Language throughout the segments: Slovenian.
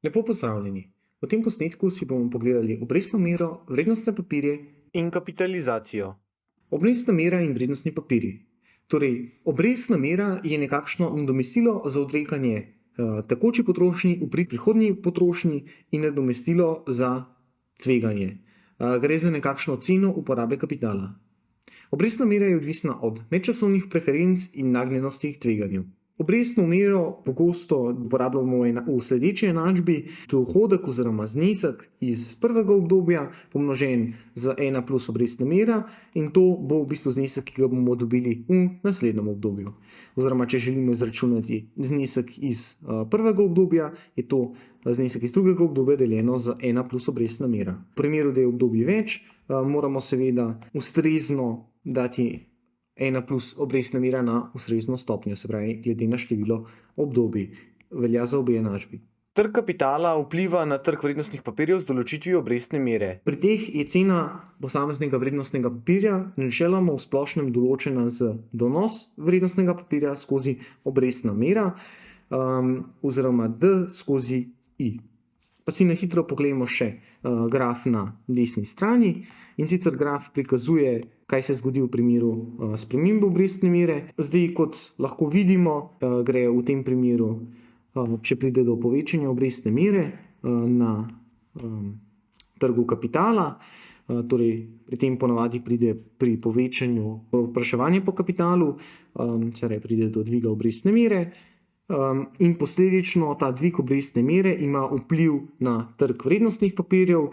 Lepo pozdravljeni. V tem posnetku si bomo pogledali obrestno mero, vrednostne papirje in kapitalizacijo. Obrestna mera in vrednostni papirji. Torej, obrestna mera je nekakšno nadomestilo za odrekanje tekoči potrošnji v prid prihodnji potrošnji in nadomestilo za tveganje. Gre za nekakšno ceno uporabe kapitala. Obrestna mera je odvisna od medčasovnih preferenc in nagnjenosti k tveganju. Obrestno mero pogosto uporabljamo v sledeči enačbi: dohodek oziroma znesek iz prvega obdobja pomnožen z 1 plus obrestna mera, in to bo v bistvu znesek, ki ga bomo dobili v naslednjem obdobju. Oziroma, če želimo izračunati znesek iz prvega obdobja, je to znesek iz drugega obdobja deljeno z 1 plus obrestna mera. V primeru, da je obdobje več, moramo seveda ustrezno dati 1 plus obrestna mera na ustrezno stopnjo, se pravi glede na število obdobij. Velja za obe enačbi. Trg kapitala vpliva na trg vrednostnih papirjev z določitvijo obrestne mere. Pri teh je cena posameznega vrednostnega papirja načeloma v splošnem določena z donos vrednostnega papirja skozi obrestna mera oziroma D skozi I. Pa si na hitro pogledamo še graf na desni strani, in sicer graf prikazuje, kaj se zgodi v primeru spremembe obrestne mere. Zdaj, kot lahko vidimo, gre v tem primeru, če pride do povečanja obrestne mere na trgu kapitala, torej pri tem ponavadi pride pri povečanju povpraševanja po kapitalu, pride do dviga obrestne mere. In posledično ta dvig obrestne mere ima vpliv na trg vrednostnih papirjev,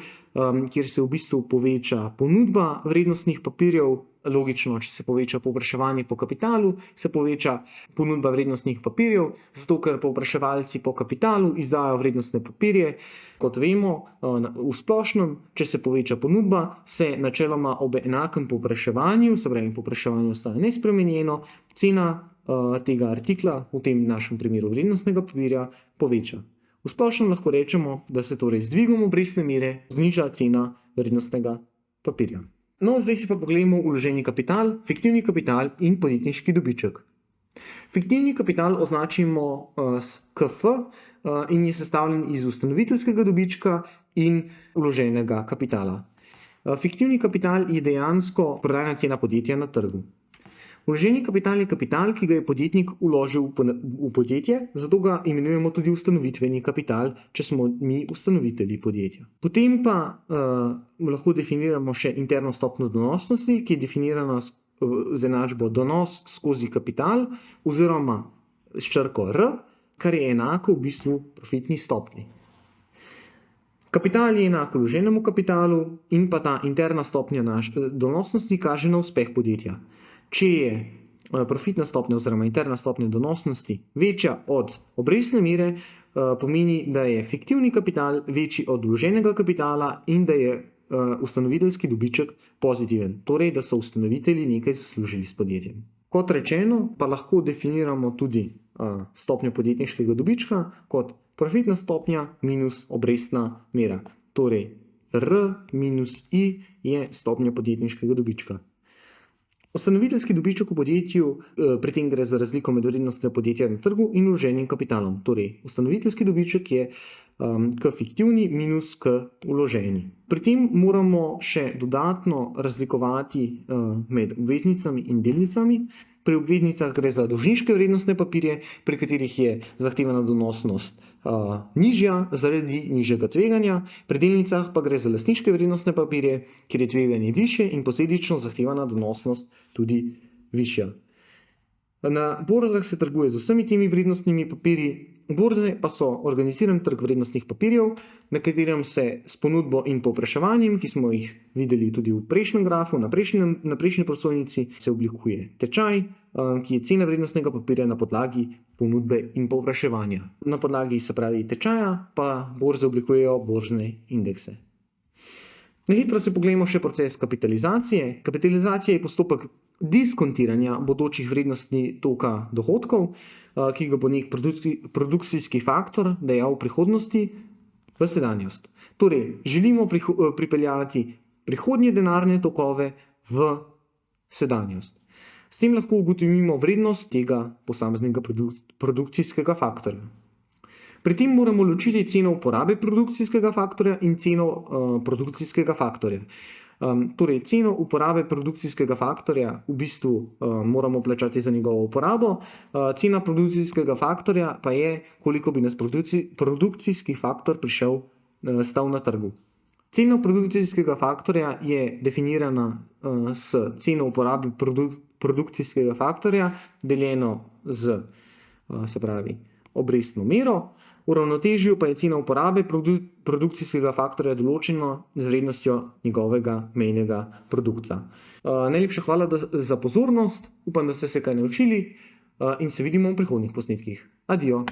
kjer se v bistvu poveča ponudba vrednostnih papirjev. Logično, če se poveča povpraševanje po kapitalu, se poveča ponudba vrednostnih papirjev, zato ker povpraševalci po kapitalu izdajo vrednostne papirje. Kot vemo, v splošnem, če se poveča ponudba, se načeloma ob enakem povpraševanju, se pravi povpraševanje ostaja nespremenjeno, cena tega artikla, v tem našem primeru vrednostnega papirja, poveča. V splošnem lahko rečemo, da se torej z dvigom obrestne mere zniža cena vrednostnega papirja. No, zdaj si pa pogledamo vloženi kapital, fiktivni kapital in podjetniški dobiček. Fiktivni kapital označimo s KF in je sestavljen iz ustanoviteljskega dobička in vloženega kapitala. Fiktivni kapital je dejansko prodajna cena podjetja na trgu. Vloženi kapital je kapital, ki ga je podjetnik vložil v podjetje, zato ga imenujemo tudi ustanovitveni kapital, če smo mi ustanovitelji podjetja. Potem pa lahko definiramo še interno stopnjo donosnosti, ki je definirana z enačbo donos skozi kapital oziroma s črko R, kar je enako v bistvu profitni stopnji. Kapital je enak vloženemu kapitalu in pa ta interna stopnja donosnosti kaže na uspeh podjetja. Če je profitna stopnja oziroma interna stopnja donosnosti večja od obrestne mere, pomeni, da je fiktivni kapital večji od vloženega kapitala in da je ustanoviteljski dobiček pozitiven, torej da so ustanovitelji nekaj zaslužili s podjetjem. Kot rečeno, pa lahko definiramo tudi stopnjo podjetniškega dobička kot profitna stopnja minus obrestna mera. Torej R minus I je stopnja podjetniškega dobička. Ustanoviteljski dobiček v podjetju, pri tem gre za razliko med vrednostjo podjetja na trgu in vloženim kapitalom. Torej, ustanoviteljski dobiček je k fiktivni minus k vloženi. Pri tem moramo še dodatno razlikovati med obveznicami in delnicami. Pri obveznicah gre za dolžniške vrednostne papirje, pri katerih je zahtevana donosnost nižja zaradi nižjega tveganja, pri delnicah pa gre za lastniške vrednostne papirje, kjer je tveganje višje in posledično zahtevana donosnost tudi višja. Na borzah se trguje z vsemi temi vrednostnimi papirji. Borze pa so organiziran trg vrednostnih papirjev, na katerem se s ponudbo in povpraševanjem, ki smo jih videli tudi v prejšnjem grafu, na prejšnji prosojnici, se oblikuje tečaj, ki je cena vrednostnega papirja na podlagi ponudbe in povpraševanja. Na podlagi, se pravi, tečaja pa borze oblikujejo borzne indekse. Na hitro se pogledamo še proces kapitalizacije. Kapitalizacija je postopek diskontiranja bodočih vrednosti toka dohodkov, ki ga bo nek produkcijski faktor dajal v prihodnosti v sedanjost. Torej, želimo pripeljati prihodnje denarne tokove v sedanjost. S tem lahko ugotovimo vrednost tega posameznega produkcijskega faktorja. Pri tem moramo ločiti ceno uporabe produkcijskega faktorja in ceno produkcijskega faktorja. Torej, ceno uporabe produkcijskega faktorja v bistvu moramo plačati za njegovo uporabo, cena produkcijskega faktorja pa je, koliko bi nas produkcijski faktor stal na trgu. Cena produkcijskega faktorja je definirana s ceno uporabe produkcijskega faktorja deljeno z, se pravi, obrestno mero, v ravnotežju pa je cena uporabe produkcijskega faktorja določena z vrednostjo njegovega mejnega produkta. Najlepša hvala za pozornost, upam, da ste se kaj naučili in se vidimo v prihodnjih posnetkih. Adijo!